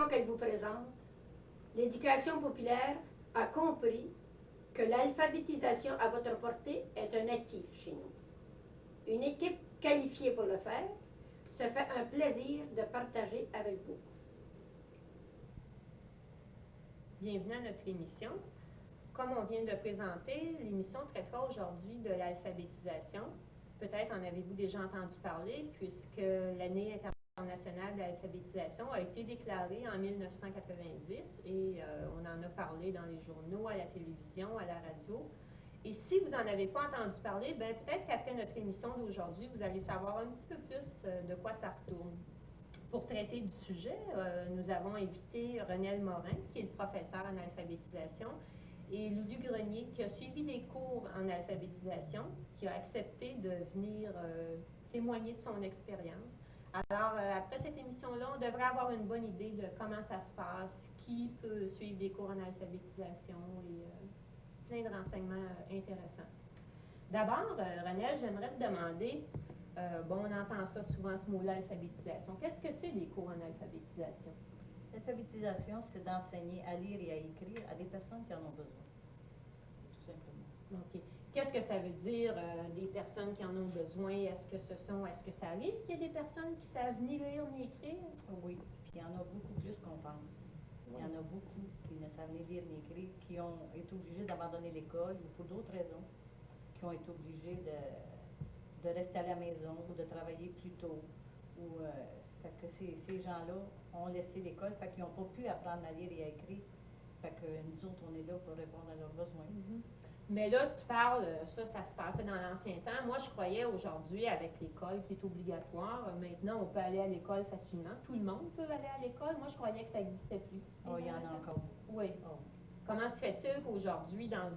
qu'elle vous présente, l'éducation populaire a compris que l'alphabétisation à votre portée est un acquis chez nous. Une équipe qualifiée pour le faire se fait un plaisir de partager avec vous. Bienvenue à notre émission. Comme on vient de présenter, l'émission traitera aujourd'hui de l'alphabétisation. Peut-être en avez-vous déjà entendu parler, puisque l'année internationale de l'alphabétisation a été déclarée en 1990 et on en a parlé dans les journaux, à la télévision, à la radio. Et si vous n'en avez pas entendu parler, bien peut-être qu'après notre émission d'aujourd'hui, vous allez savoir un petit peu plus de quoi ça retourne. Pour traiter du sujet, nous avons invité Renelle Morin, qui est le professeur en alphabétisation, et Lulu Grenier, qui a suivi des cours en alphabétisation, qui a accepté de venir témoigner de son expérience. Alors, après cette émission-là, on devrait avoir une bonne idée de comment ça se passe, qui peut suivre des cours en alphabétisation et plein de renseignements intéressants. D'abord, Renelle, j'aimerais te demander, on entend ça souvent, ce mot-là, alphabétisation. Qu'est-ce que c'est des cours en alphabétisation? L'alphabétisation, c'est d'enseigner à lire et à écrire à des personnes qui en ont besoin, tout simplement. OK. Qu'est-ce que ça veut dire, des personnes qui en ont besoin? Est-ce que ça arrive qu'il y ait des personnes qui savent ni lire ni écrire? Oui, puis il y en a beaucoup plus qu'on pense. Il y en a beaucoup qui ne savent ni lire ni écrire, qui ont été obligés d'abandonner l'école ou pour d'autres raisons, qui ont été obligés de rester à la maison ou de travailler plus tôt. Fait que ces gens-là ont laissé l'école, fait qu'ils n'ont pas pu apprendre à lire et à écrire. Fait que nous autres, on est là pour répondre à leurs besoins. Mais là, tu parles, ça se passait dans l'ancien temps. Moi, je croyais aujourd'hui, avec l'école qui est obligatoire, maintenant, on peut aller à l'école facilement. Tout le monde peut aller à l'école. Moi, je croyais que ça n'existait plus. Oh, il y en a encore. Oui. Oh. Comment se fait-il qu'aujourd'hui, dans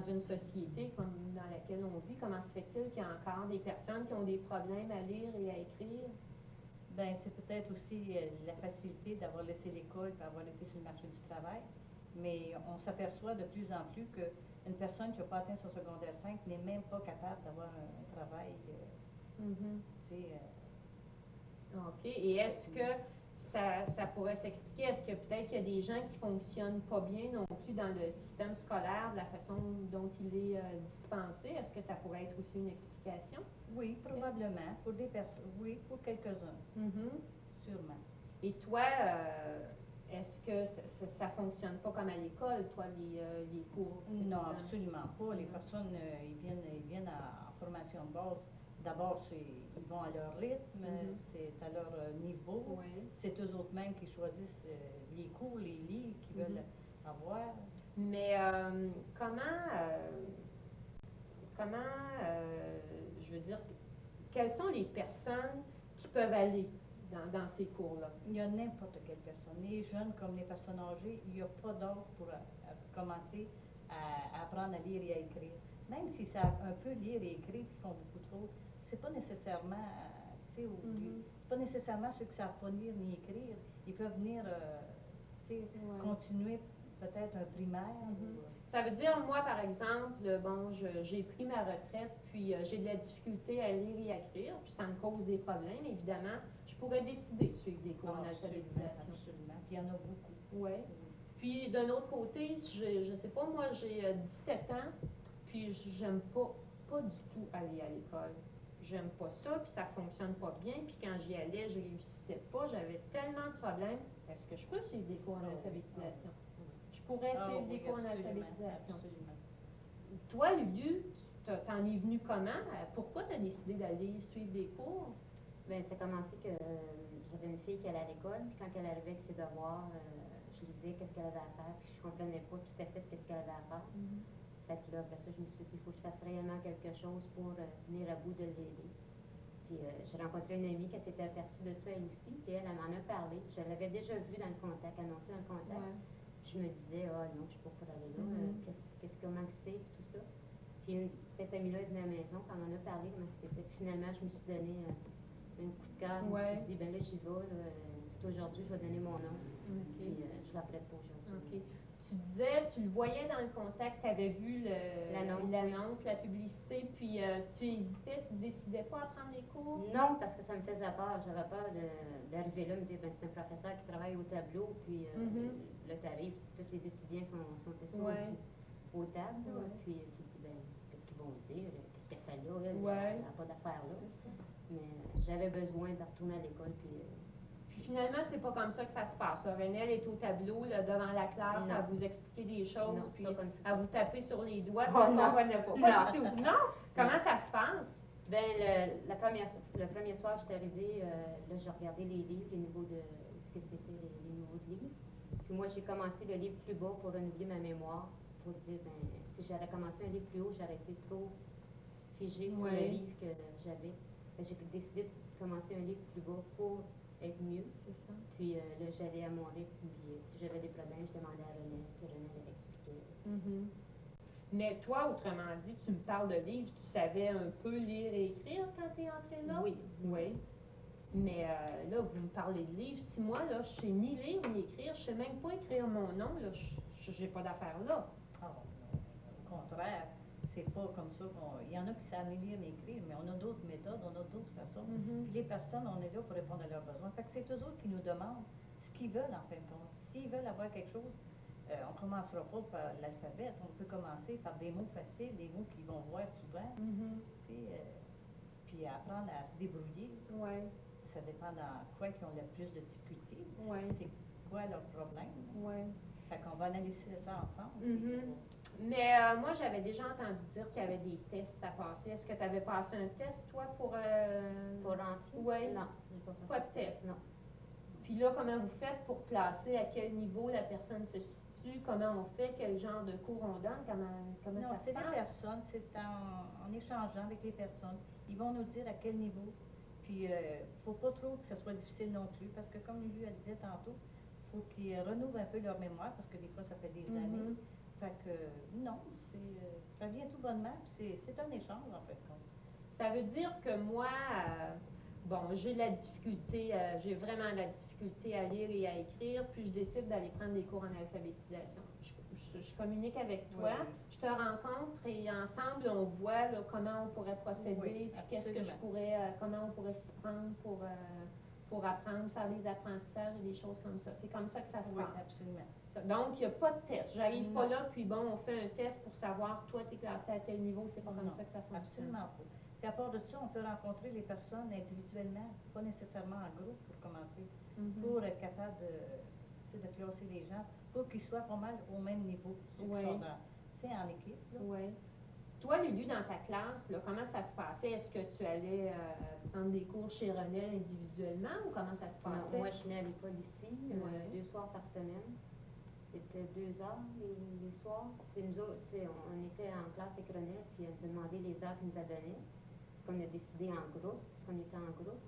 une société comme dans laquelle on vit, comment se fait-il qu'il y a encore des personnes qui ont des problèmes à lire et à écrire? Bien, c'est peut-être aussi la facilité d'avoir laissé l'école et d'avoir été sur le marché du travail. Mais on s'aperçoit de plus en plus qu'une personne qui n'a pas atteint son secondaire 5 n'est même pas capable d'avoir un travail. OK. Et est-ce que ça pourrait s'expliquer? Est-ce que peut-être qu'il y a des gens qui ne fonctionnent pas bien non plus dans le système scolaire, de la façon dont il est dispensé? Est-ce que ça pourrait être aussi une explication? Oui, probablement. Pour des personnes, oui, pour quelques-uns. Sûrement. Et toi, est-ce que ça ne fonctionne pas comme à l'école, toi, les cours? Non, absolument pas. Les personnes, ils viennent en formation de base. D'abord, ils vont à leur rythme, c'est à leur niveau. Oui. C'est eux autres mêmes qui choisissent les cours, les livres qu'ils veulent avoir. Mais je veux dire, quelles sont les personnes qui peuvent aller dans ces cours-là? Il y a n'importe quelle personne, les jeunes comme les personnes âgées, il n'y a pas d'âge pour commencer à apprendre à lire et à écrire. Même s'ils savent un peu lire et écrire, qui font beaucoup de fautes, c'est pas nécessairement, c'est pas nécessairement ceux qui savent pas lire ni écrire. Ils peuvent venir, continuer peut-être un primaire. Ça veut dire, moi, par exemple, j'ai pris ma retraite, puis j'ai de la difficulté à lire et à écrire, puis ça me cause des problèmes, évidemment. Je pourrais décider de suivre des cours en alphabétisation. Absolument. Puis il y en a beaucoup. Oui. Puis d'un autre côté, je sais pas, moi, j'ai 17 ans, puis j'aime pas du tout aller à l'école. J'aime pas ça, puis ça fonctionne pas bien, puis quand j'y allais, je réussissais pas, j'avais tellement de problèmes. Est-ce que je peux suivre des cours en alphabétisation? Je pourrais suivre des cours en alphabétisation. Absolument. Toi, Lulu, t'en es venue comment? Pourquoi tu as décidé d'aller suivre des cours? Bien, ça a commencé que j'avais une fille qui allait à l'école, puis quand elle arrivait avec ses devoirs, je lui disais qu'est-ce qu'elle avait à faire, puis je comprenais pas tout à fait qu'est-ce qu'elle avait à faire. Fait que là, après ça, je me suis dit, il faut que je fasse réellement quelque chose pour venir à bout de l'aider. Puis j'ai rencontré une amie qui s'était aperçue de ça elle aussi, puis elle m'en a parlé. Je l'avais déjà vue dans le contact, annoncé dans le contact. Ouais. Je me disais, non, je ne suis pas pour aller là, comment que c'est, puis tout ça. Puis cette amie-là est venue à la maison, quand on en a parlé, comment c'était. Puis finalement, je me suis donné un coup de cœur. Je me suis dit, ben là, j'y vais, c'est aujourd'hui, je vais donner mon nom. Puis je ne la prête pas aujourd'hui. tu disais, tu le voyais dans le contact, tu avais vu l'annonce, la publicité, puis tu hésitais, tu ne décidais pas à prendre les cours? Non, parce que ça me faisait peur. J'avais peur d'arriver là, me dire, ben, c'est un professeur qui travaille au tableau, puis là, tu arrives, tous les étudiants sont assis aux tables, là, puis tu te dis, ben, qu'est-ce qu'ils vont dire? Qu'est-ce qu'elle fait là? Elle n'a pas d'affaires là. Mais j'avais besoin de retourner à l'école, puis... Puis finalement, c'est pas comme ça que ça se passe. Là. Renelle est au tableau, là, devant la classe, à vous expliquer des choses, Non, puis pas comme ça, à vous taper sur les doigts, Oh, ça ne non. comprenait pas. Pas du tout. Non? Comment ça se passe? Ben, le premier soir, j'étais arrivée, là, j'ai regardé les livres, les niveaux de... ce que c'était, les niveaux de livres. Puis moi, j'ai commencé le livre plus bas pour renouveler ma mémoire, pour dire, ben, si j'aurais commencé un livre plus haut, j'aurais été trop figée sur le livre que j'avais. J'ai décidé de commencer un livre plus bas pour être mieux. C'est ça. Puis là, j'allais à mon rythme, puis si j'avais des problèmes, je demandais à René, puis René allait expliquer. Mais toi, autrement dit, tu me parles de livres, tu savais un peu lire et écrire quand tu es entrée là? Oui. Oui. Mais là, vous me parlez de livres. Si moi, là, je sais ni lire ni écrire, je sais même pas écrire mon nom, là, j'ai pas d'affaires là. Ah, au contraire, c'est pas comme ça il y en a qui savent ni lire ni écrire, mais on a d'autres méthodes, on a d'autres façons. Puis les personnes, on est là pour répondre à leurs besoins. Fait que c'est eux autres qui nous demandent ce qu'ils veulent en fin de compte. S'ils veulent avoir quelque chose, on ne commencera pas par l'alphabet, on peut commencer par des mots faciles, des mots qu'ils vont voir souvent, tu sais, puis apprendre à se débrouiller. Ouais. Ça dépend dans quoi qu'ils ont le plus de difficultés, c'est quoi leur problème. Ouais. Fait qu'on va analyser ça ensemble. Mais moi, j'avais déjà entendu dire qu'il y avait des tests à passer. Est-ce que tu avais passé un test, toi, pour... Pour rentrer? Oui. Non, j'ai pas passé Pas de test? Non. Puis là, comment vous faites pour classer à quel niveau la personne se situe? Comment on fait? Quel genre de cours on donne? Comment Non, ça se c'est passe? les personnes, c'est en échangeant avec les personnes. Ils vont nous dire à quel niveau. Puis, il ne faut pas trop que ce soit difficile non plus, parce que comme Lulu elle disait tantôt, il faut qu'ils renouvelent un peu leur mémoire, parce que des fois, ça fait des années. Fait que, non, ça vient tout bonnement, puis c'est un échange, en fait. Ça veut dire que moi, bon, j'ai la difficulté, j'ai vraiment la difficulté à lire et à écrire, puis je décide d'aller prendre des cours en alphabétisation. Je communique avec toi, je te rencontre et ensemble, on voit là, comment on pourrait procéder, puis qu'est-ce que comment on pourrait s'y prendre pour apprendre, faire des apprentissages et des choses comme ça. C'est comme ça que ça se passe. Absolument. Donc, il n'y a pas de test. J'arrive pas là, puis bon, on fait un test pour savoir, toi, tu es classé à tel niveau. C'est pas comme ça que ça fonctionne. Absolument pas. Puis à part de ça, on peut rencontrer les personnes individuellement, pas nécessairement en groupe pour commencer, pour être capable de classer les gens, pour qu'ils soient pas mal au même niveau. C'est en équipe. Oui. Toi, Lulu, dans ta classe, là, comment ça se passait? Est-ce que tu allais prendre des cours chez Renelle individuellement ou comment ça se passait? Non, moi, je venais à l'école ici, 2 soirs par semaine. C'était 2 heures les soirs. Nous autres, on était en classe avec Renelle, puis elle nous a demandé les heures qu'il nous a données. Qu'on a décidé en groupe, parce qu'on était en groupe.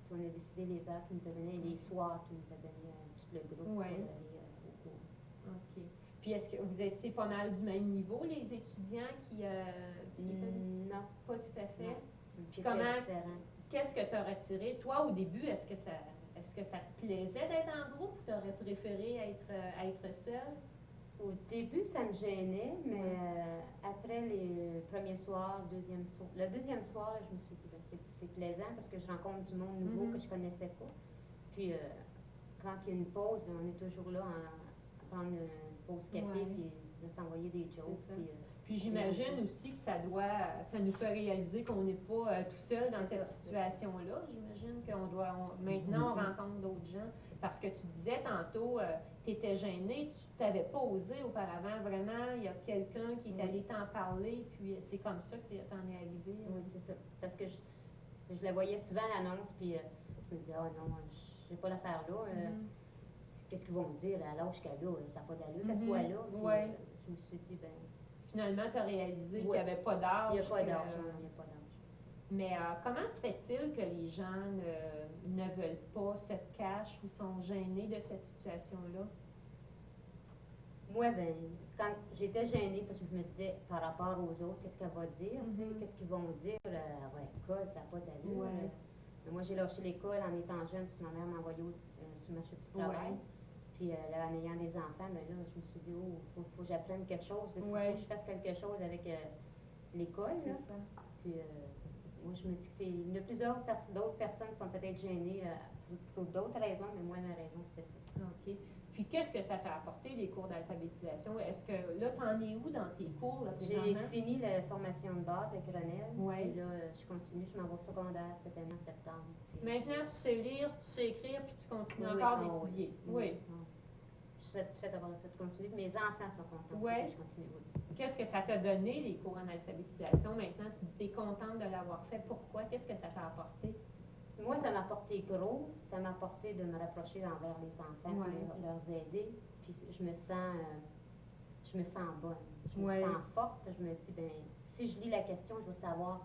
Puis on a décidé les heures qu'il nous a données et les soirs qu'il nous a donné à tout le groupe pour aller au cours. OK. Puis est-ce que vous étiez pas mal du même niveau, les étudiants qui non. Pas tout à fait. Puis Qu'est-ce que tu as retiré? Toi, au début, est-ce que ça te plaisait d'être en groupe ou tu aurais préféré être seule? Au début, ça me gênait, mais après les premiers soirs, le deuxième soir, je me suis dit, ben, c'est plaisant parce que je rencontre du monde nouveau que je connaissais pas. Puis, quand il y a une pause, ben, on est toujours là à prendre une pause café puis de s'envoyer des jokes. Puis j'imagine aussi que ça nous fait réaliser qu'on n'est pas tout seul dans cette situation-là. J'imagine maintenant on rencontre d'autres gens. Parce que tu disais tantôt, tu étais gênée, tu t'avais pas osé auparavant. Vraiment, il y a quelqu'un qui est allé t'en parler, puis c'est comme ça que t'en es arrivé. Oui, c'est ça. Parce que je la voyais souvent à l'annonce, puis je me disais, oh non, je n'ai pas l'affaire là. Qu'est-ce qu'ils vont me dire à l'âge qu'elle a? Ça n'a pas d'allure qu'elle soit là. Puis, je me suis dit, ben. Finalement, tu as réalisé qu'il n'y avait pas d'âge. Il n'y a pas d'âge, il n'y a pas d'âge. Mais comment se fait-il que les gens ne veulent pas, se cachent ou sont gênés de cette situation-là? Moi, ben, quand j'étais gênée, parce que je me disais, par rapport aux autres, qu'est-ce qu'elle va dire? Qu'est-ce qu'ils vont dire? L'école, ça n'a pas d'allure. Mais moi, j'ai lâché l'école en étant jeune, puis ma mère m'a envoyé sur ma marché du travail. Puis là, en ayant des enfants, ben là, je me suis dit, oh, faut que j'apprenne quelque chose. Il faut Ouais. que je fasse quelque chose avec l'école. C'est là. ça. Puis moi, je me dis que il y a plusieurs d'autres personnes qui sont peut-être gênées pour d'autres raisons, mais moi, ma raison, c'était ça. OK. Puis, qu'est-ce que ça t'a apporté, les cours d'alphabétisation? Est-ce que là, t'en es où dans tes cours, là, J'ai présentement? fini la formation de base avec Renel. Ouais. Puis là, je continue, je m'en vais au secondaire cette année en septembre. Puis, Maintenant, tu sais lire, tu sais écrire, puis tu continues oui, encore ah d'étudier. oui. Oui. Je suis satisfaite d'avoir ça de continuer. Puis mes enfants sont contents aussi Ouais. que je continue. Oui. Qu'est-ce que ça t'a donné, les cours en alphabétisation? Maintenant, tu dis que tu es contente de l'avoir fait. Pourquoi? Qu'est-ce que ça t'a apporté? Moi, ça m'a apporté gros. Ça m'a apporté de me rapprocher envers les enfants, Ouais. puis leur aider. Puis je me sens bonne. Je me Ouais. sens forte. Je me dis, ben si je lis la question, je vais savoir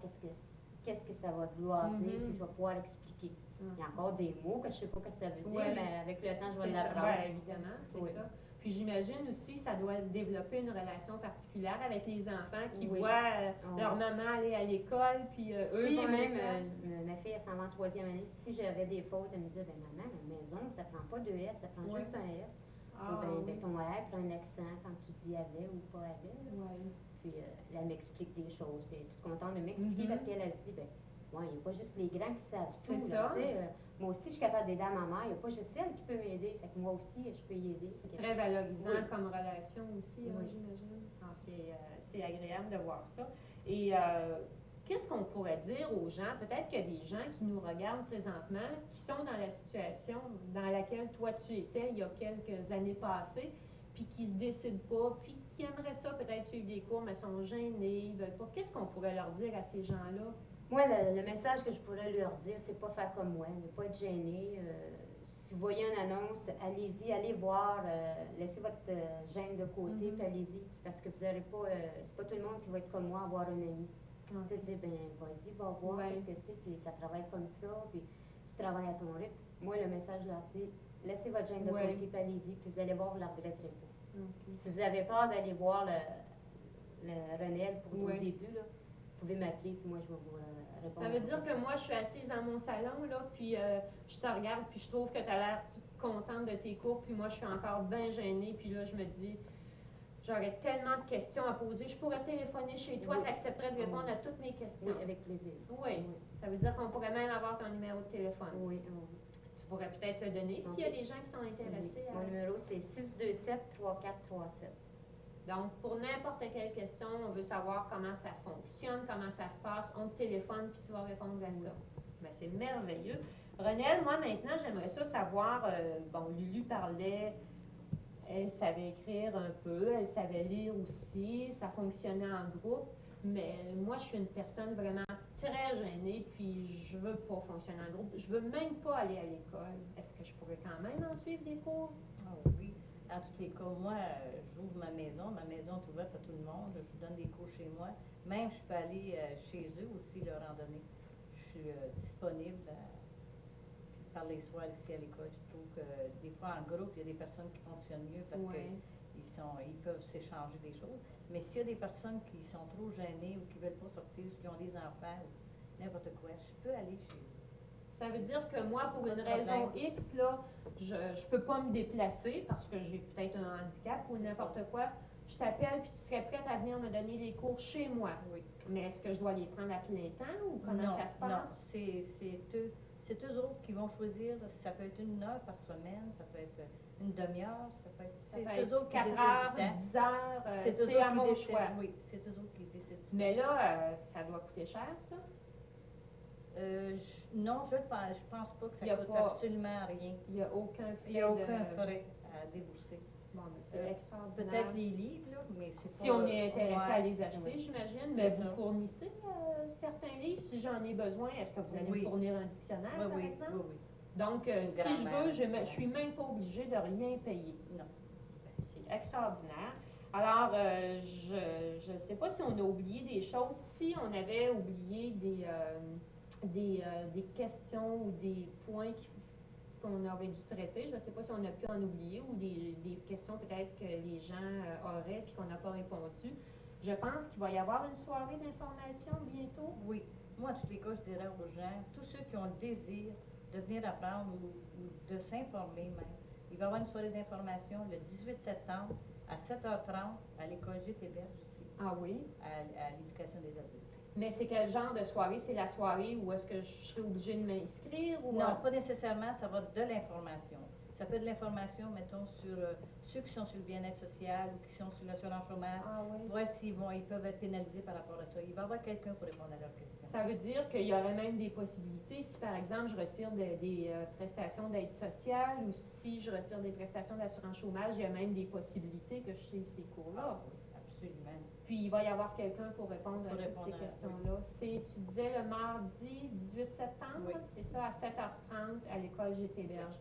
qu'est-ce que ça va vouloir dire, puis je vais pouvoir l'expliquer. Mhm. Il y a encore des mots que je ne sais pas ce que ça veut dire, Ouais. mais avec le temps, je vais C'est ça. l'apprendre. Ben, évidemment, c'est Oui. ça. Puis j'imagine aussi ça doit développer une relation particulière avec les enfants qui Oui. voient Ah leur maman aller à l'école, puis eux Si vont à même, l'école. ma fille, elle s'en va en troisième année, si j'avais des fautes, elle me disait, ben maman, la maison, ça prend pas deux S, ça prend Ouais. juste un S. Ah, Ou ben, oui. ben, ton R prend un accent quand tu dis avait ou pas avait. Là. Ouais. Puis là, elle m'explique des choses. Puis elle est toute contente de m'expliquer Mhm. parce qu'elle elle se dit, ben, ouais, il n'y a pas juste les grands qui savent C'est tout. ça. Là, tu sais, moi aussi, je suis capable d'aider à ma mère. Il n'y a pas juste elle qui peut m'aider. Fait que moi aussi, je peux y aider. C'est très valorisant Oui. comme relation aussi, hein, Oui. j'imagine. Ah, c'est agréable de voir ça. Et qu'est-ce qu'on pourrait dire aux gens? Peut-être qu'il y a des gens qui nous regardent présentement, qui sont dans la situation dans laquelle toi tu étais il y a quelques années passées, puis qui se décident pas, puis qui aimeraient ça peut-être suivre des cours, mais sont gênés, ils veulent pas. Qu'est-ce qu'on pourrait leur dire à ces gens-là? Moi, le message que je pourrais leur dire, c'est pas faire comme moi, ne pas être gêné. Si vous voyez une annonce, allez-y, allez voir, laissez votre gêne de côté, Mhm. puis allez-y. Parce que vous n'aurez pas, c'est pas tout le monde qui va être comme moi, avoir un ami. Ah. Tu sais, dire, ben, vas-y, va voir Ouais. qu'est-ce que c'est, puis ça travaille comme ça, puis tu travailles à ton rythme. Moi, le message, je leur dis, laissez votre gêne de Ouais. côté, puis allez-y, puis vous allez voir, vous ne la regretterez pas. Ok. Puis si vous avez peur d'aller voir le Renel pour Ouais. au début, là, vous pouvez m'appeler, puis moi, je vais vous répondre. Ça veut dire que moi, je suis assise dans mon salon, là, puis je te regarde, puis je trouve que tu as l'air toute contente de tes cours, puis moi, je suis encore bien gênée, puis là, je me dis, j'aurais tellement de questions à poser. Je pourrais téléphoner chez toi, Oui. tu accepterais de répondre à toutes mes questions. Oui, avec plaisir. Oui. Ça veut dire qu'on pourrait même avoir ton numéro de téléphone. Oui, Tu pourrais peut-être le donner s'il y a Ok. des gens qui sont intéressés. Mon numéro, c'est 627-3437. Donc, pour n'importe quelle question, on veut savoir comment ça fonctionne, comment ça se passe, on te téléphone puis tu vas répondre à ça. Ben, c'est merveilleux. Renelle, moi maintenant, j'aimerais ça savoir, bon, Lulu parlait, elle savait écrire un peu, elle savait lire aussi, ça fonctionnait en groupe, mais moi, je suis une personne vraiment très gênée, puis je veux pas fonctionner en groupe, je veux même pas aller à l'école. Est-ce que je pourrais quand même en suivre des cours? Ah oui. En tous les cas, moi, j'ouvre ma maison est ouverte à tout le monde, je donne des cours chez moi. Même, je peux aller chez eux aussi leur en donner. Je suis disponible par les soirs ici à l'école. Je trouve que des fois, en groupe, il y a des personnes qui fonctionnent mieux parce Ouais. ils peuvent s'échanger des choses. Mais s'il y a des personnes qui sont trop gênées ou qui ne veulent pas sortir, ou qui ont des enfants ou n'importe quoi, je peux aller chez eux. Ça veut dire que moi, pour une Pas de raison problème. X, là, je ne peux pas me déplacer parce que j'ai peut-être un handicap ou C'est n'importe quoi. Je t'appelle puis tu serais prête à venir me donner des cours chez moi. Oui. Mais est-ce que je dois les prendre à plein temps ou comment Non, ça se non, passe? c'est eux autres qui vont choisir. Ça peut être 1 heure par semaine, ça peut être une demi-heure, ça peut être. Ça C'est peut eux être autres qui 4 décident heures, du temps. 10 heures, C'est eux c'est autres à qui mon décident. choix. Oui, c'est eux autres qui décident du Mais temps. là, ça doit coûter cher, ça? Non, je pense pas que ça Il y a coûte pas- absolument rien. Il n'y a aucun frais. Il n'y a aucun de... frais à débourser. Bon, mais c'est Euh, extraordinaire. Peut-être les livres, là, mais c'est pas... Si on est intéressé ouais, à les acheter, ouais. j'imagine, mais C'est vous ça. fournissez certains livres. Si j'en ai besoin, est-ce que vous allez Oui. me fournir un dictionnaire, Oui, par oui, exemple? oui, oui. Donc, Une si je grammaire, veux, je ne etc. suis même pas obligée de rien payer. Non. C'est extraordinaire. Alors, je ne sais pas si on a oublié des choses. Si on avait oublié des questions ou des points qu'on aurait dû traiter, je ne sais pas si on a pu en oublier ou des questions peut-être que les gens auraient puis qu'on n'a pas répondu. Je pense qu'il va y avoir une soirée d'information bientôt. Oui. Moi, en tous les cas, je dirais aux gens, tous ceux qui ont le désir de venir apprendre ou de s'informer même, Il va y avoir une soirée d'information le 18 septembre à 7h30 à l'école G.T.Berge ici, Ah oui? à l'éducation des adultes. Mais c'est quel genre de soirée? C'est la soirée où est-ce que je serai obligée de m'inscrire? Ou Non, pas nécessairement, ça va de l'information. Ça peut être de l'information, mettons, sur ceux qui sont sur le bien-être social ou qui sont sur l'assurance chômage, Ah oui. voir ils peuvent être pénalisés par rapport à ça. Il va y avoir quelqu'un pour répondre à leurs questions. Ça veut dire qu'il y aurait même des possibilités si, par exemple, je retire des prestations d'aide sociale ou si je retire des prestations d'assurance chômage, il y a même des possibilités que je suive ces cours-là. Oui, absolument. Puis, il va y avoir quelqu'un pour répondre Pour à toutes répondre ces à- questions-là. Tu disais le mardi 18 septembre, Oui. c'est ça, à 7h30 à l'école GT-Berge.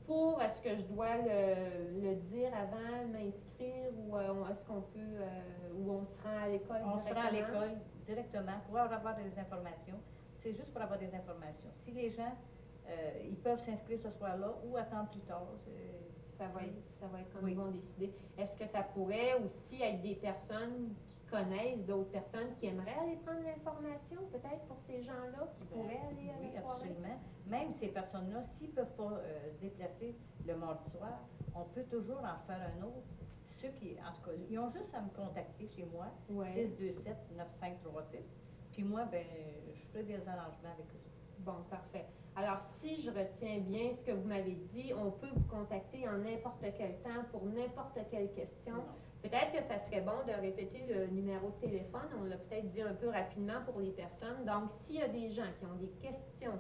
Est-ce que je dois le dire avant, m'inscrire ou est-ce qu'on peut, ou on se rend à l'école On se rend à directement? l'école directement pour avoir des informations. C'est juste pour avoir des informations. Si les gens, ils peuvent s'inscrire ce soir-là ou attendre plus tard. Ça va être comme Oui. ils vont décider. Est-ce que ça pourrait aussi être des personnes qui connaissent d'autres personnes qui aimeraient aller prendre l'information, peut-être pour ces gens-là, qui pourraient aller à la Oui, soirée? absolument. Même ces personnes-là, s'ils ne peuvent pas se déplacer le mardi soir, on peut toujours en faire un autre. Ceux qui, en tout cas, ils ont juste à me contacter chez moi, Ouais. 627-9536. Puis moi, ben, je ferai des arrangements avec eux. Bon, parfait. Alors, si je retiens bien ce que vous m'avez dit, on peut vous contacter en n'importe quel temps pour n'importe quelle question. Non. Peut-être que ça serait bon de répéter le numéro de téléphone. On l'a peut-être dit un peu rapidement pour les personnes. Donc, s'il y a des gens qui ont des questions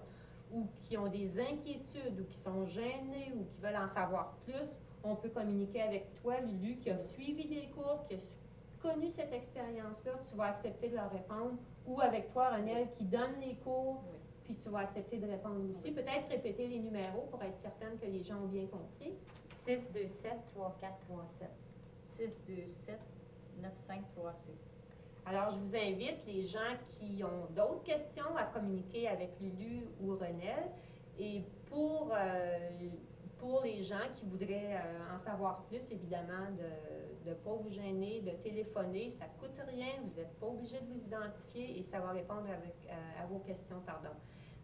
ou qui ont des inquiétudes ou qui sont gênés ou qui veulent en savoir plus, on peut communiquer avec toi, Lulu, qui a suivi des cours, qui a connu cette expérience-là. Tu vas accepter de leur répondre. Ou avec toi, Renelle, qui donne les cours. Oui. Puis tu vas accepter de répondre aussi. Oui. Peut-être répéter les numéros pour être certaine que les gens ont bien compris. 627-3437. 627-9536. Alors, je vous invite, les gens qui ont d'autres questions, à communiquer avec Lulu ou Renelle. Et pour les gens qui voudraient en savoir plus, évidemment, de ne pas vous gêner, de téléphoner, ça ne coûte rien, vous n'êtes pas obligé de vous identifier et ça va répondre à vos questions, pardon.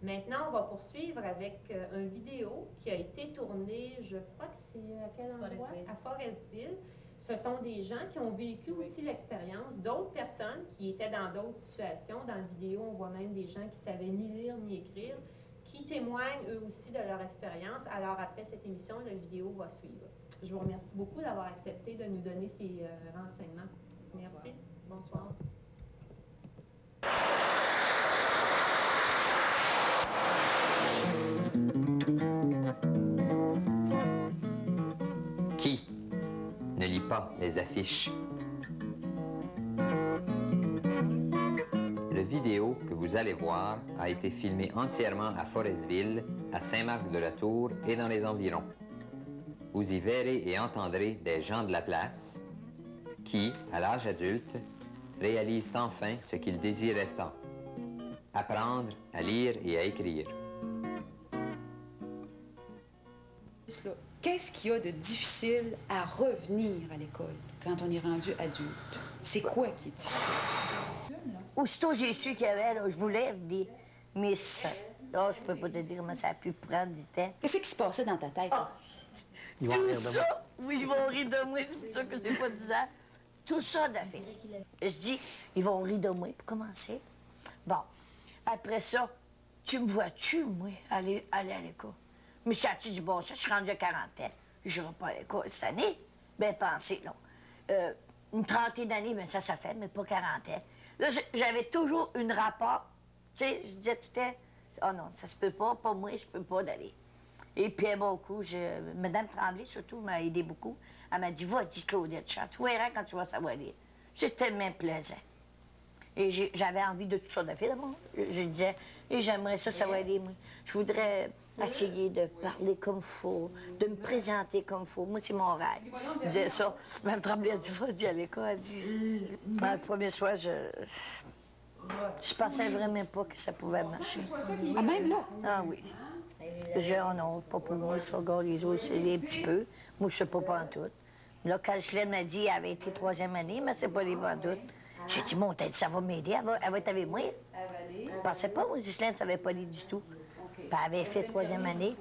Maintenant, on va poursuivre avec une vidéo qui a été tournée, je crois que c'est à quel endroit? Forestville. À Forestville. Ce sont des gens qui ont vécu Oui. aussi l'expérience, d'autres personnes qui étaient dans d'autres situations. Dans la vidéo, on voit même des gens qui savaient ni lire ni écrire, qui témoignent eux aussi de leur expérience. Alors après cette émission, la vidéo va suivre. Je vous remercie beaucoup d'avoir accepté de nous donner ces renseignements. Merci. Bonsoir. Qui ne lit pas les affiches? Le vidéo que vous allez voir a été filmé entièrement à Forestville, à Saint-Marc-de-la-Tour et dans les environs. Vous y verrez et entendrez des gens de la place qui, à l'âge adulte, réalisent enfin ce qu'ils désiraient tant: apprendre à lire et à écrire. Qu'est-ce qu'il y a de difficile à revenir à l'école quand on est rendu adulte? C'est quoi qui est difficile? Aussitôt j'ai su qu'il y avait, là, je voulais des miss. Là, je peux pas te dire comment ça a pu prendre du temps. Qu'est-ce qui se passait dans ta tête? Tout ça, oui, ils vont rire de moi, c'est pour ça que c'est pas disant. Tout ça de fait. Je dis, ils vont rire de moi, pour commencer. Bon, après ça, tu me vois-tu, moi, aller à l'école? Mais ça, tu dis, bon, ça, je suis rendue à 40 ans. Je ne vais pas à l'école cette année. Ben, pensez, non. Une trentaine d'années, ben ça fait, mais pas 40 ans. Là, j'avais toujours une rapport. Tu sais, je disais tout le temps, oh non, ça se peut pas moi, je peux pas d'aller. Et puis, beaucoup, Mme Tremblay, surtout, m'a aidé beaucoup. Elle m'a dit, vas-y, Claudette, chante. Tu verras quand tu vas savoir lire. C'est tellement plaisant. Et j'avais envie de tout ça de faire, d'abord. Je disais, et j'aimerais ça savoir lire, moi. Je voudrais essayer de parler comme il faut, de me présenter comme il faut. Moi, c'est mon rêve. Je disais ça. Mme Tremblay a dit, vas-y à l'école. Elle dit, le premier soir, je pensais vraiment pas que ça pouvait marcher. Ah, même là? Ah oui. Oh non, pas pour moi, ça, regarde, les autres, c'est un petit peu. Moi, je sais pas tout. Là, quand Chelène m'a dit qu'elle avait été troisième année, mais c'est pas les pantoutes. J'ai dit, mon tête, ça va m'aider, elle va être avec moi. Je pensais pas, moi, Chelène ne savait pas lire du tout. Puis elle avait fait troisième année.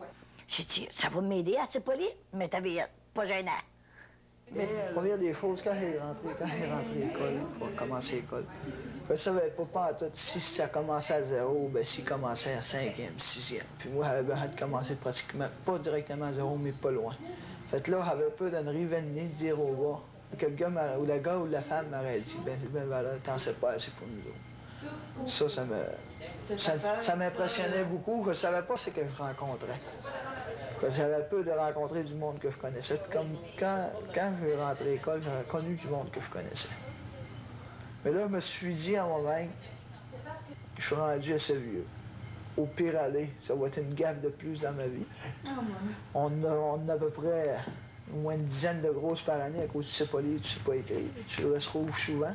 J'ai dit, ça va m'aider à se polir, mais t'avais pas gênant. La première des choses, quand il est rentré à l'école, pour commencer l'école, je ne savais pas en tout si ça commençait à 0 ou bien s'il commençait à 5e, 6e. Puis moi, j'avais hâte de commencer pratiquement, pas directement à 0, mais pas loin. Fait que là, j'avais peur d'une rivenée de dire au revoir. Que le gars, ou le gars ou la femme m'aurait dit, ben voilà, t'en sais pas assez pour nous autres. Ça m'impressionnait beaucoup. Je ne savais pas ce que je rencontrais. J'avais peur de rencontrer du monde que je connaissais. Puis comme quand je suis rentré à l'école, j'avais connu du monde que je connaissais. Mais là, je me suis dit à moi-même, je suis rendu assez vieux. Au pire aller, ça va être une gaffe de plus dans ma vie. On a à peu près au moins une dizaine de grosses par année à cause du sais pas lire, tu sais pas écrire. Tu restes rouge souvent.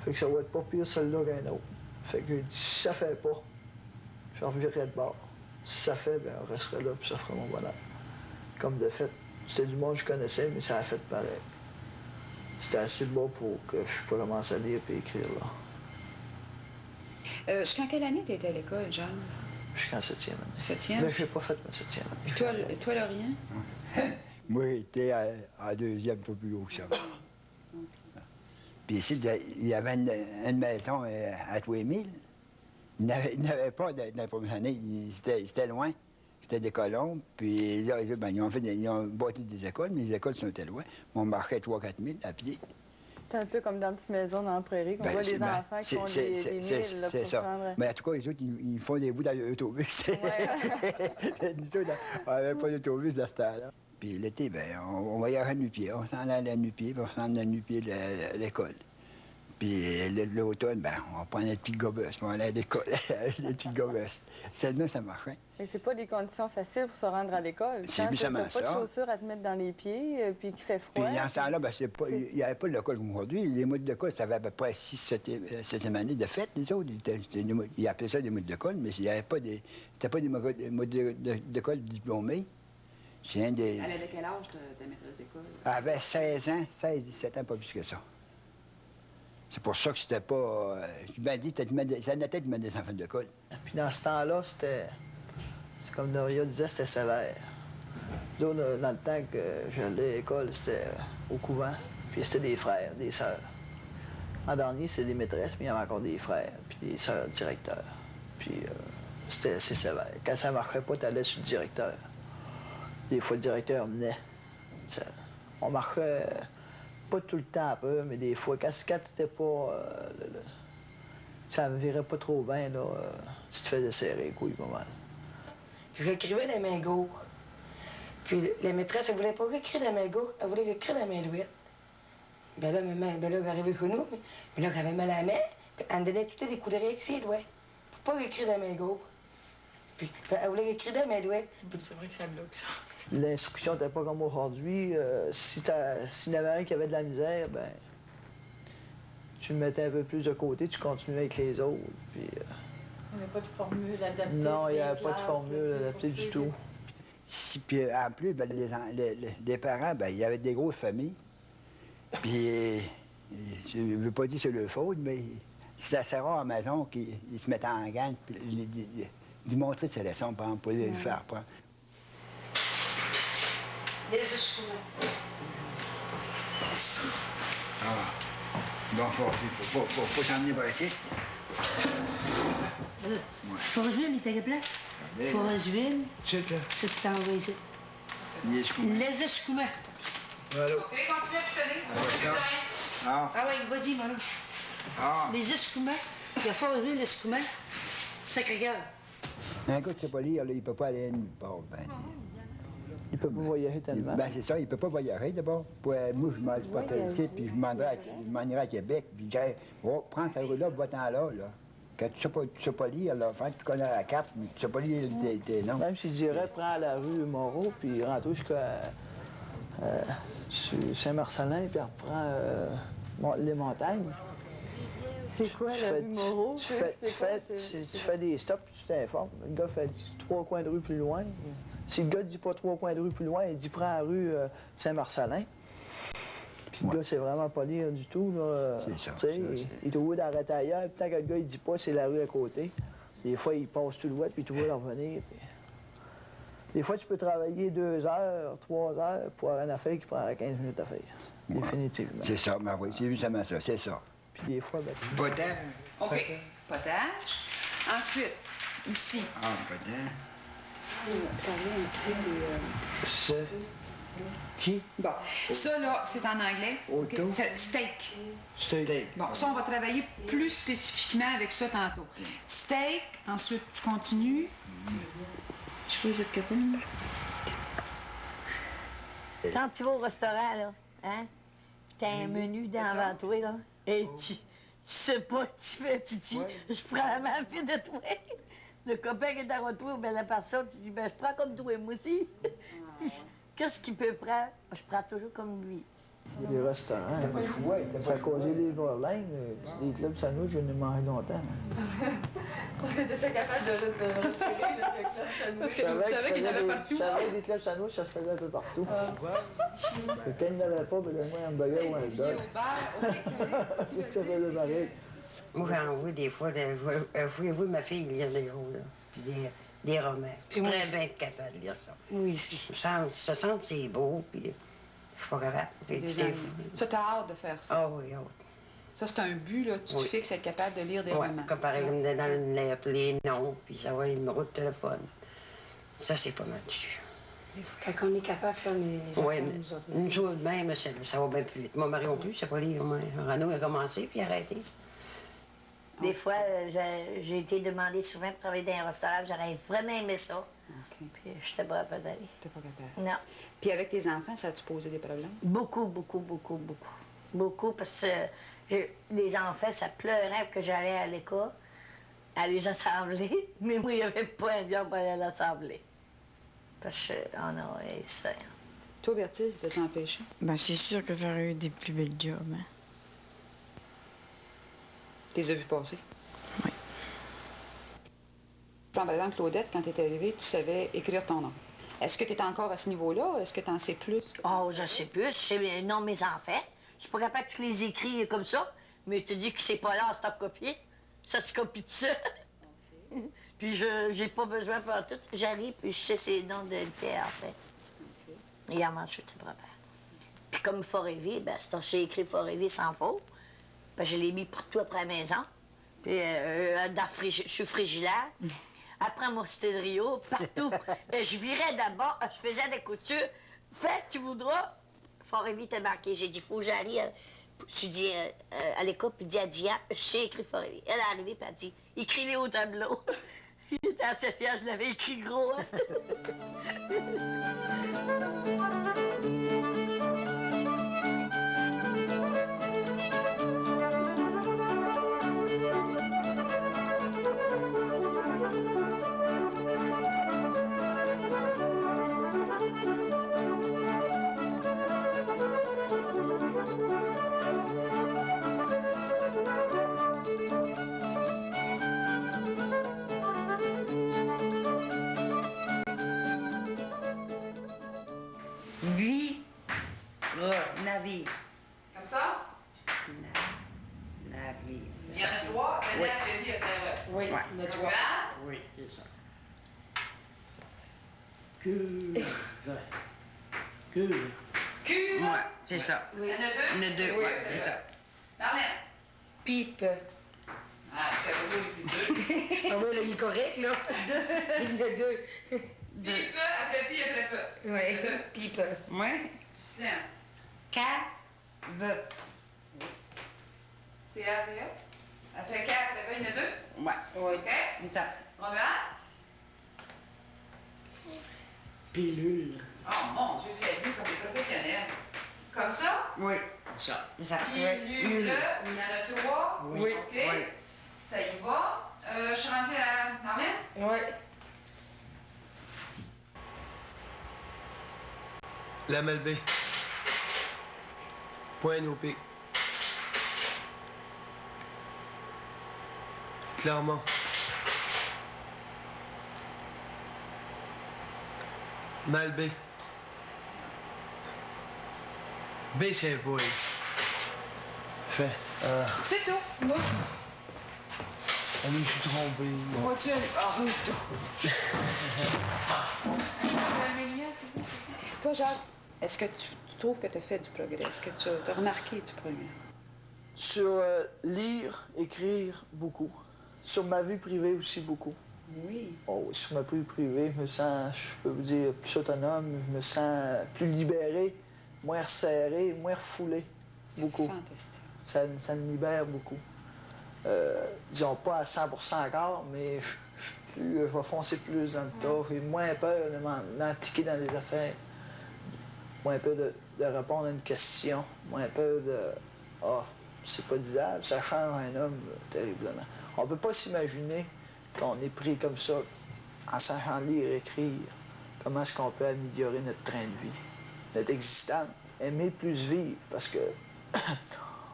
Fait que ça va être pas pire celle-là qu'un autre. Fait que si ça fait pas, je reviendrai de bord. Si ça fait, bien, on resterait là, puis ça fera mon bonheur. Comme de fait, c'était du monde que je connaissais, mais ça a fait pareil. C'était assez beau pour que je commence à lire et écrire, là. Jusqu'en quelle année tu étais à l'école, Jean? Jusqu'en 7e année. 7e? Mais je n'ai pas fait ma 7e année. Puis toi, Lorient? Moi, j'étais en 2e, pas plus haut que ça. Puis ici, il y avait une maison à Touémille. Il n'avait pas dans les premières années. C'était loin. C'était des colombes. Puis là, ben, ils ont bâti des écoles, mais les écoles sont loin. On marchait 3-4 000 à pied. C'est un peu comme dans une petite maison dans la prairie, qu'on voit les enfants qui font des milles là, pour se rendre... Mais en tout cas, les autres, ils font des bouts dans l'autobus. Ouais. Nous autres, on n'avait pas d'autobus dans ce temps-là. Puis l'été, ben, on voyageait à nu-pied. On s'en allait à nu-pied, puis on s'en allait à nu-pied à l'école. Puis l'automne, ben, on prenait des petites gobusses, puis on allait à l'école avec les petites gobusses. Celle-là, ça marchait. Mais c'est pas des conditions faciles pour se rendre à l'école. C'est Quand bizarrement t'as pas de ça. chaussures à te mettre dans les pieds, puis qu'il fait froid. Puis dans ce temps-là, ben, il n'y avait pas de l'école comme aujourd'hui. Les modes d'école, ça avait à peu près 6-7e année de fête, les autres. Ils appelaient ça des modes d'école, mais il n'y avait pas des... C'était pas des modes d'école diplômés. C'est un des... Elle avait quel âge, ta maîtresse d'école? Elle avait 16 ans, 16-17 ans, pas plus que ça. C'est pour ça que c'était pas... Je m'ai dit, ça n'était de mettre des enfants d'école. Puis dans ce temps-là, c'était... Comme Noria disait, c'était sévère. Nous, dans le temps que j'allais à l'école, c'était au couvent. Puis c'était des frères, des sœurs. En dernier, c'était des maîtresses, mais il y avait encore des frères, puis des sœurs directeurs. Puis c'était assez sévère. Quand ça ne marchait pas, tu allais sur le directeur. Des fois, le directeur venait. On marchait pas tout le temps un peu, mais des fois, quand t'étais pas... ça ne virait pas trop bien, là, tu te faisais serrer les couilles pas mal. J'écrivais la main gauche. Puis la maîtresse, elle voulait pas écrire la main gauche, elle voulait écrire la main droite. Ben là, j'arrivais chez nous, puis là, j'avais mal à la main, puis elle me donnait tout des coups de avec ses doigts. Pour pas écrire la main gauche. Puis elle voulait écrire la main droite. C'est vrai que ça bloque, ça. L'instruction n'était pas comme aujourd'hui. S'il y en avait un qui avait de la misère, ben tu le mettais un peu plus de côté, tu continuais avec les autres. Puis, Il n'y avait pas de formule adaptée. non, il n'y avait pas de formule adaptée du tout. Puis en plus, ben, les parents, ben, il y avait des grosses familles. Puis, je ne veux pas dire que c'est leur faute, mais c'est assez rare à la maison qu'ils se mettaient en gang, puis lui montrer ses leçons, par exemple, pour les faire apprendre. Les instruments. Ah. Bon, faut t'emmener par ici. Forestville, il était à quelle place? Forestville. C'est ça. C'est que t'as envoyé ça. Les escoumins. Les escoumins. Allô? OK, continue à te tenir. Ah. Ah oui, vas-y, Manon. Ah. Les escoumins. Il y a Forestville, les escoumins. Sacré-Cœur. Un gars qui ne sait pas lire, là, il ne peut pas aller nulle part. Ben, il ne peut pas voyager tellement. Ben, c'est ça, il ne peut pas voyager d'abord. Moi, je m'en pas ici, puis je m'en irai à Québec, puis je dirais, oh, prends cette rue-là, va-t'en là. Quand tu ne sais pas lire, là, enfin, tu connais la carte, mais tu ne sais pas lire tes noms. Même si je dirais, prends la rue Moreau, puis rentre jusqu'à Saint-Marcelin, puis reprends les montagnes. C'est quoi la rue Moreau? Tu fais des stops, puis tu t'informes. Le gars fait 3 coins de rue plus loin. Si le gars ne dit pas 3 coins de rue plus loin, il dit prends la rue Saint-Marcelin. Puis le gars, c'est vraiment pas lire du tout. C'est ça. Il est obligé d'arrêter ailleurs, puis tant que le gars, il dit pas, c'est la rue à côté. Des fois, il passe tout le droit, puis tout va leur revenir. Puis... Des fois, tu peux travailler 2 heures, 3 heures pour avoir une affaire qui prend 15 minutes à faire. Ouais. Définitivement. C'est ça, ben oui, c'est justement ça, c'est ça. Puis des fois, ben, Potage. OK. Potage. Ensuite, ici. Ah, potage. On va parler un petit peu des... Ce... Qui? Bon, ça, là, c'est en anglais. OK? C'est steak. Steak. Bon, ça, on va travailler plus spécifiquement avec ça tantôt. Steak, ensuite, tu continues. Je sais pas si vous êtes capable. Quand tu vas au restaurant, là, hein, puis t'as un menu devant toi, là, et tu sais pas ce que tu fais, tu dis, je prends la même vie de toi. Le copain qui est à toi, ou bien la personne, tu dis, ben, je prends comme toi, moi aussi. Qu'est-ce qu'il peut prendre? Je prends toujours comme lui. Les restaurants, ça a causé des Orlines. Les clubs sandwich, je n'ai mangé longtemps. Parce que t'étais capable de repérer le club sandwich. Parce que tu savais qu'il y en avait partout. Je savais que des clubs sandwich, ça se faisait un peu partout. Et quand il n'y en avait pas, ben, moi, un hamburger ou un dog. Ça faisait pareil. Moi, j'en vois des fois, voyez-vous, ma fille lire des gros, là, puis des romans. Puis moi, très bien être capable de lire ça. Oui, Ça semble que c'est beau, puis je suis pas capable. Ça, t'as hâte de faire ça? Ah oui, hâte. Ça, c'est un but, là, tu te fixes à être capable de lire des romans. Comme par exemple dans les noms, puis ça va, le numéro de téléphone. Ça, c'est pas mal dessus. Quand on est capable de faire les oui, nous autres, même, ça va bien plus vite. Mon mari non plus, c'est pas lire. Renaud a commencé, puis arrêté. Des fois, j'ai été demandée souvent pour travailler dans un restaurant, j'aurais vraiment aimé ça. OK. Puis je n'étais pas capable d'aller. T'es pas capable. Non. Puis avec tes enfants, ça a-tu posé des problèmes? Beaucoup, beaucoup, beaucoup, beaucoup. Beaucoup, parce que les enfants, ça pleurait que j'allais à l'école, à les assemblées, mais moi, il n'y avait pas un job pour aller à l'assemblée. Parce que, oh non, ça. Toi, Bertille, t'as-tu empêché? Ben, c'est sûr que j'aurais eu des plus belles jobs, hein. Tu les as vus passer? Oui. Par exemple, Claudette, quand tu es arrivée, tu savais écrire ton nom. Est-ce que tu es encore à ce niveau-là? Est-ce que tu en sais plus? Oh, je sais plus. Je sais les noms de mes enfants. Je suis pas capable de tous les écrire comme ça, mais je te dis que c'est pas là, c'est à copier. Ça se copie tout ça. Okay. Puis j'ai pas besoin pour tout. J'arrive, puis je sais ces noms de Pierre, en fait. Okay. Et en mange, je suis propre. Puis comme Forévie, ben, j'ai écrit Forévie sans faute. Ben, je l'ai mis partout après la maison. Puis sur frigidaire. Après mon stéréo, partout. Je virais d'abord, je faisais des coutures. Fais, tu voudras. Forévie t'es marqué. J'ai dit, faut que j'arrive. Je dis à l'école, puis dis à Dia, j'ai écrit Forévie. Elle est arrivée, puis elle dit, écris-les au tableau. J'étais assez fière, je l'avais écrit gros. Navire. Comme ça? Navire. Il y en a 3, mais là, je vais dire oui, il y en a 3. Oui, c'est ça. Cuve. Ouais, c'est ça. Il y en a 2? Il y en a 2, oui, c'est ça. Darlene. Pipe. Ah, c'est toujours les plus 2. Ah oui, là, il est correct, là. Il y en a 2. Pipe, après pi, après peu. Oui, pipe. Oui. Silène. Cave. C'est A-V-E. Après K, après B, il y en a 2? Ouais. Oui. OK. C'est ça. Romuald? Pilule. Oh mon Dieu, c'est lui comme des professionnels. Comme ça? Oui. C'est ça. C'est ça. Pilule, il y en a 3. Oui. OK. Oui. Ça y va. Je suis rendue à Marlène? Oui. La Malbaie. Pointe au pic. Clermont. Malbaie. Baie-Saint-Paul. Fait. C'est tout. Moi. Allez, je suis trompé. Moi, tu arrête. Jacques, est-ce que tu trouves que tu as fait du progrès? Est-ce que tu as remarqué du progrès? Sur lire, écrire, beaucoup. Sur ma vie privée aussi, beaucoup. Oui. Oh, oui, sur ma vie privée, je me sens, je peux vous dire, plus autonome, je me sens plus libéré, moins resserré, moins refoulé. Beaucoup. Fantastique. Ça me libère beaucoup. Disons pas à 100% encore, mais je vais foncer plus dans le tas. J'ai moins peur de m'impliquer dans les affaires, moins peur de répondre à une question, moins peur de « Ah, c'est pas disable », ça change un homme terriblement. On peut pas s'imaginer qu'on est pris comme ça, en sachant lire et écrire, comment est-ce qu'on peut améliorer notre train de vie, notre existence, aimer plus vivre, parce que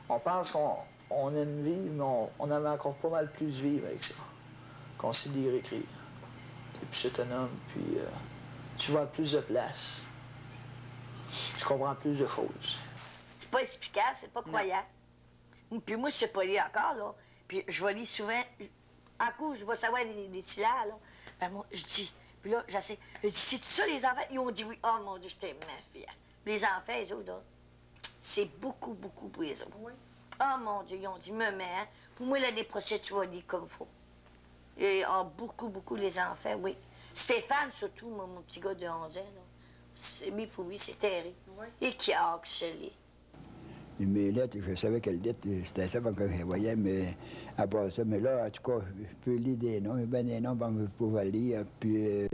on pense qu'on aime vivre, mais on aimerait encore pas mal plus vivre avec ça, qu'on sait lire et écrire. T'es plus autonome, puis tu vois plus de place. Tu comprends plus de choses. C'est pas efficace, c'est pas croyant. Puis moi, je sais pas lire encore, là. Puis je vais lire souvent. En cours, je vais savoir les syllabes, là. Ben moi, je dis. Puis là, j'essaie. Je dis, c'est tout ça, les enfants? Ils ont dit oui. Oh mon Dieu, j'étais ma fille. Les enfants, les autres, là, c'est beaucoup, beaucoup pour les autres. Oui. Oh mon Dieu, ils ont dit, maman, pour moi, l'année prochaine, tu vas lire comme il faut. Et beaucoup, beaucoup, les enfants, oui. Stéphane, surtout, mon petit gars de 11 ans, là. Mais pour lui, c'est terrible. Oui. Et qui a que je lis. Mes lettres, je savais quelles lettres, c'était ça quand je les voyais, mais à part ça, mais là, en tout cas, je peux lire des noms, il y a bien des noms pour pouvoir lire. Puis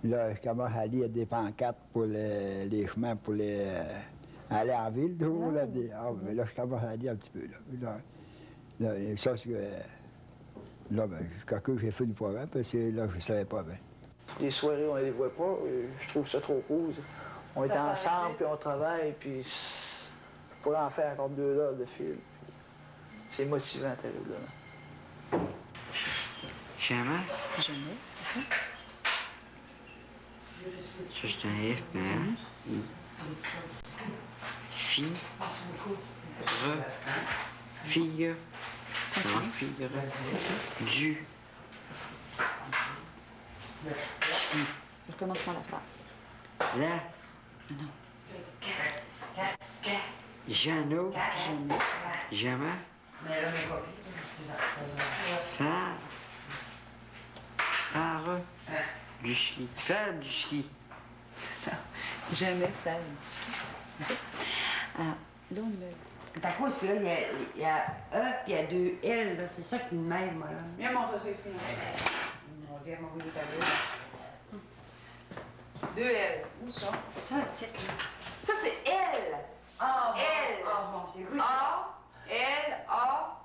là, je commence à lire des pancartes pour les chemins, pour aller en ville, toujours, là. Mais là, je commence à lire un petit peu, là, ça, c'est que... Là, ben, jusqu'à que j'ai fait du programme, parce que là, je ne savais pas bien. Les soirées, on ne les voit pas, je trouve ça trop cool. On est ensemble, puis on travaille, puis je pourrais en faire encore 2 heures de fil. C'est motivant terriblement. Jamais. Jamais. Ça, c'est un F, un I. Fille. Fille. Non, fille. Du. Je commence par la phrase. La. Non. Jeannot. Jamais. Faire. Faire du ski. Faire du ski. Jamais faire du ski. Là, on me... À cause que là, il y a E puis il y a 2 L, là. C'est ça qui me mêle, moi, là. Viens montrer ça ici. On vient m'envoyer le tableau. 2 L. Où ça? Ça, c'est là. Ça, c'est L. Ah, L. Ah, bon, j'ai vu A. L. A.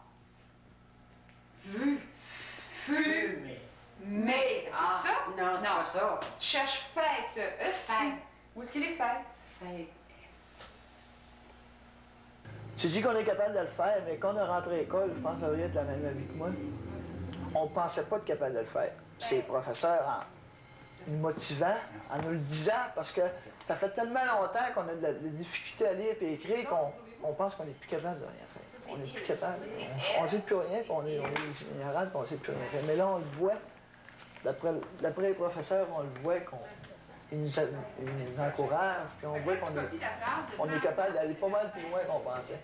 Vu. Fu. Mais. C'est ça? Non, c'est pas ça. Tu cherches fête. Est-ce où est-ce qu'il est fête? Fête. Tu dis qu'on est capable de le faire, mais quand on est rentré à l'école, je pense que ça devait être la même avis que moi, on ne pensait pas être capable de le faire. C'est les professeurs, en nous motivant, en nous le disant, parce que ça fait tellement longtemps qu'on a des difficultés à lire et écrire qu'on pense qu'on n'est plus capable de rien faire. On n'est plus capable. On ne sait plus rien, puis on est ignorant, puis on ne sait plus rien faire. Mais là, on le voit, d'après les professeurs, on le voit qu'ils nous encouragent, puis on voit qu'on est capable d'aller pas mal plus loin qu'on pensait.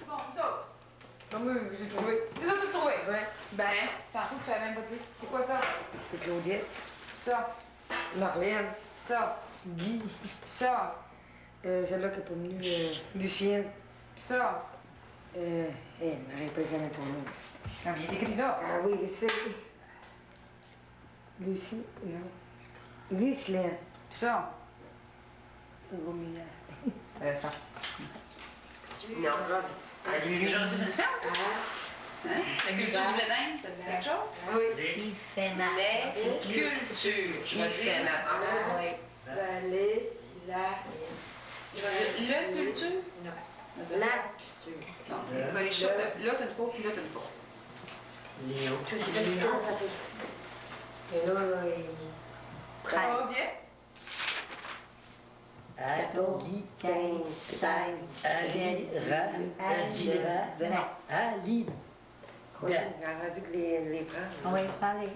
Bon, ça. Comme j'ai trouvé. C'est ça que tu as trouvé? Oui. Ben, tantôt, tu savais même pas dit. C'est quoi ça? C'est Claudette. Ça. Marlène. Ça. Guy. Ça. Celle-là qui est pas venue, Lucienne. Ça. N'arrive pas à connaître son nom. Ah, mais il est écrit là. Ah oui, c'est... Lucie, non. Ghislaine. Ça. Romilla. Ça. Non, Rob. Genre, c'est une femme? Hein? La culture du bédin, ça te dit quelque chose? Oui. Il fait ma... Les cultures. Je vais dire La, les, la... Je vais dire le culture? Non. La culture. Non. Les choses, là, t'as une faute, puis là, t'as une faute. Léo. Tout c'est Léo. Et là, il... Ça va bien? 14, 15, 16, 17, 19, 20. Ali. Quoi? On a vu que les prendre. Oui, parlez.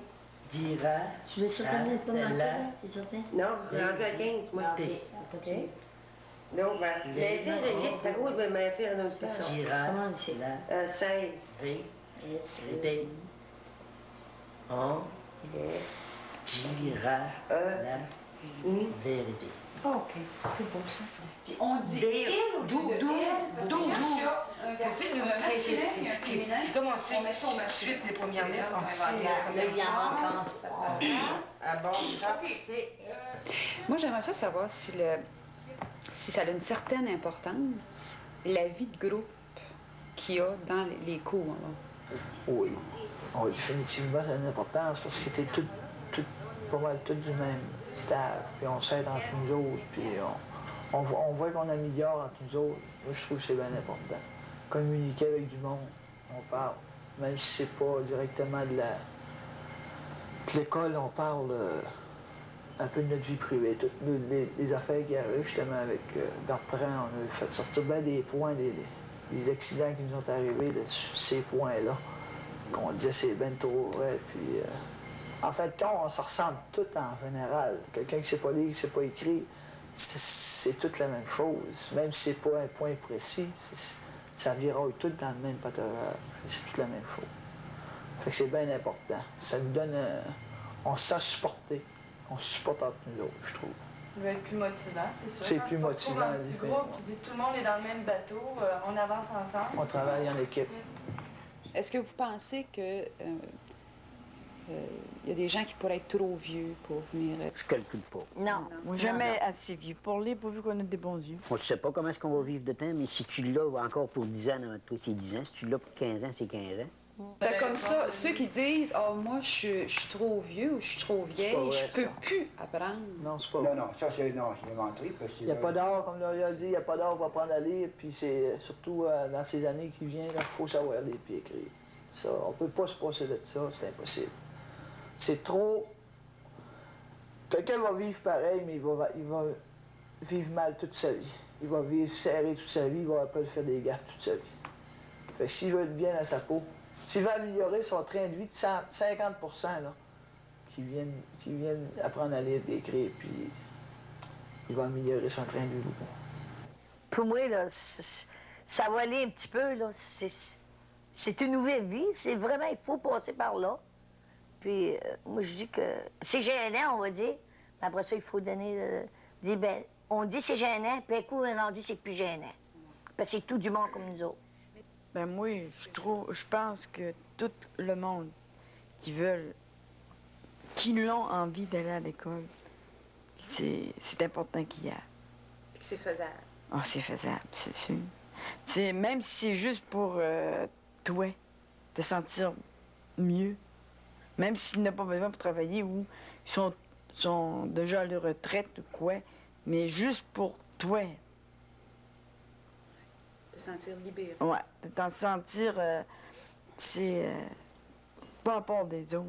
Dira. Tu l'as sorti pas dans t'es certain? Non, j'ai rendu à 15, moi. OK. Donc, les filles, j'hésite, à cause de ma fille en autre part. Dira. Comment c'est? 16. Yes. On dira la vérité. OK, c'est beau ça. Puis on dit il ou D'où? C'est comme on sait suite les premières lettres, on sait. Moi, j'aimerais ça savoir si ça a une certaine importance, la vie de groupe qu'il y a dans les cours. Là. Oui. Oui, définitivement, ça a une importance parce que t'es pas mal tous du même staff, puis on s'aide entre nous autres, puis on voit qu'on améliore entre nous autres. Moi, je trouve que c'est bien important. Communiquer avec du monde, on parle. Même si c'est pas directement de l'école, on parle un peu de notre vie privée. Toutes les affaires qui arrivent, justement, avec Bertrand, on a fait sortir bien des points, des accidents qui nous sont arrivés, ces points-là, qu'on disait c'est bien trop vrai, puis... En fait, quand on se ressemble tout en général, quelqu'un qui ne sait pas lire, qui ne sait pas écrire, c'est toute la même chose. Même si c'est pas un point précis, ça viraille tout dans le même pattern. C'est toute la même chose. Fait que c'est bien important. Ça nous donne... on se sent supporter. On se supporte entre nous autres, je trouve. Ça va être plus motivant, c'est sûr. C'est plus motivant. Un petit groupe, puis tout le monde est dans le même bateau, on avance ensemble. On travaille en équipe. Est-ce que vous pensez que y a des gens qui pourraient être trop vieux pour venir... Je calcule pas. Non. Jamais assez vieux pour lire, pourvu qu'on ait des bons yeux. On ne sait pas comment est-ce qu'on va vivre de temps, mais si tu l'as encore pour 10 ans, dans toi, c'est 10 ans. Si tu l'as pour 15 ans, c'est 15 ans. Fait comme ça, ceux qui disent « Ah, moi, je suis trop vieux ou je suis trop vieille, je peux plus apprendre. » Non, c'est pas vrai. Non, ça, c'est mentir. Il n'y a pas d'heure, comme il a dit, il n'y a pas d'heure pour apprendre à lire, puis c'est surtout dans ces années qui viennent, il faut savoir lire puis écrire. Ça, on peut pas se passer de ça, c'est impossible. C'est trop... Quelqu'un va vivre pareil, mais il va vivre mal toute sa vie. Il va vivre serré toute sa vie, il va après faire des gaffes toute sa vie. Fait que s'il veut être bien dans sa peau, s'il veut améliorer son train de vie de 50 là, qui viennent apprendre à lire et écrire, puis il va améliorer son train de vie. Pour moi, là, ça va aller un petit peu, là. C'est une nouvelle vie. C'est vraiment, il faut passer par là. Puis, moi, je dis que c'est gênant, on va dire. Mais après ça, il faut donner... dire, ben, on dit c'est gênant, puis un coup, on est rendu, c'est plus gênant. Parce que c'est tout du monde comme nous autres. Ben moi, je pense que tout le monde qui l'ont envie d'aller à l'école, c'est important qu'il y ait. Puis que c'est faisable. Ah, c'est faisable, c'est sûr. Même si c'est juste pour toi, te sentir mieux, même s'il n'a pas besoin pour travailler ou ils sont déjà à leur retraite ou quoi, mais juste pour toi. Te sentir libéré. Ouais, de t'en sentir, pas à part des autres.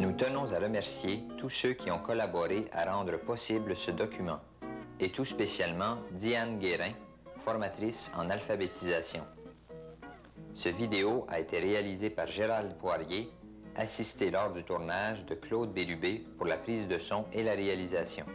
Nous tenons à remercier tous ceux qui ont collaboré à rendre possible ce document, et tout spécialement Diane Guérin, formatrice en alphabétisation. Ce vidéo a été réalisé par Gérald Poirier, assisté lors du tournage de Claude Bélubé pour la prise de son et la réalisation.